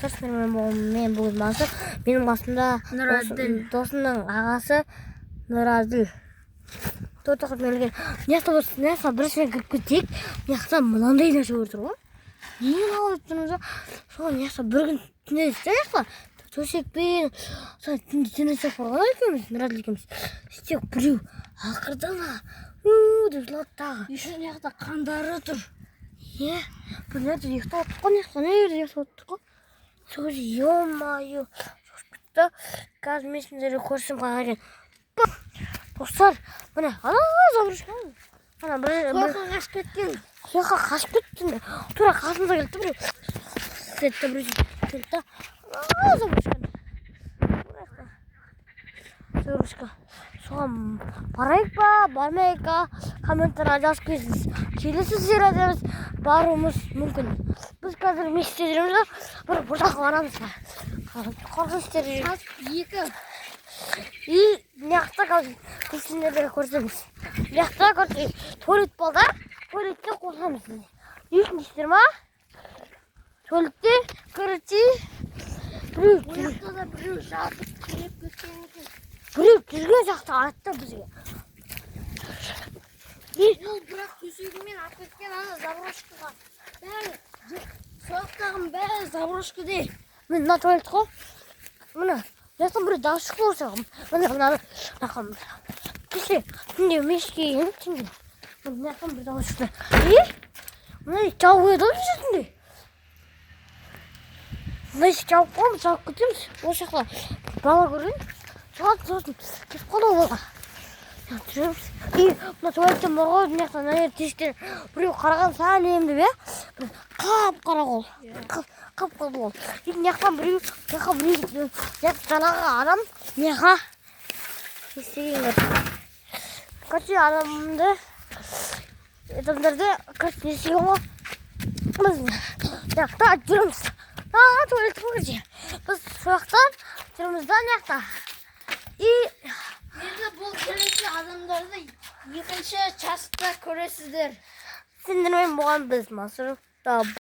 армысыздар, мен бүгін Мансұр. Менің қасымда досымның ағасы Нұраділ. Тоқтық мерген. Несі бірісіне кіріп кетейік. Несі мынандай нәрсе көріп тұр ғой. Неге алып тұрмыз? Сол несі бір күн түнде істейік. Төсекпен, түнде қорғалай екенбіз, Нұраділ екенбіз. Істеп біреу ақырдан деп жылады тағы. Еще неқта қандары тұр. Бұл нәрді ұйықтап отырқ қой, не жерде ұйықтап отырқ қой. Сол кезде ё-майо, шошып кетті. Қазір мен сендерге көрсем қалай екен. Достар, міне, забрышка. Ана бір қашып кеткен. Сояққа қашып кетті. Тура қасымызға келді біреу. Келді. Забрышка. Соған барайық па, бармайық па, комменттарға жазып кетіңіз. Келесі серияда біз баруымыз мүмкін. Біз қазір мешітте жүреміз, бір жаққа барамыз. Қорқыныш істер екі. И мияқта қазір сендерге көрсетеміз. Мияқта көрсетеміз. Туалет болды, туалетте қосамыз. Ешкімдестер ма? Туалетте, короче, Біреу жатып кіріп кеткен екен. біреу жүрген жақта айтты бізге. Ол бірақ төсегімен ат кеткен ана заброшкаға. Бәрі, соқтағым бәрі заброшкаде. Мен мына туалет қой. Мына, жастан біреу дауыс шықпай отырсам. Мына рақам. Кеше, түнде мешітке еніп түнде. Мына рақам бір дауыс шықты. Мына жауып еді ғой түнде. Мына жауып қоймыз, жауып кетеміз. Осы жақта бала көрген. Соғатын, кетіп қалды ғой бала. Жүреміз. Мына туалеттен мұрғой, мына жақтан мына тесіктен біреу қараған сәлем деп, қап-қара қол. Қап-қара қол. Мына жақтан біреу, біреу жаңағы адам мына істеген көр. Короче, адамдарды не істеген ғой. Біз мына жақта жүреміз. Туалет көрсе. Біз сояқтан жүреміз да мына жақта. Енді бұл келесі адамдарды екінші частта көресіздер. Сендермен болған біз Мансұр.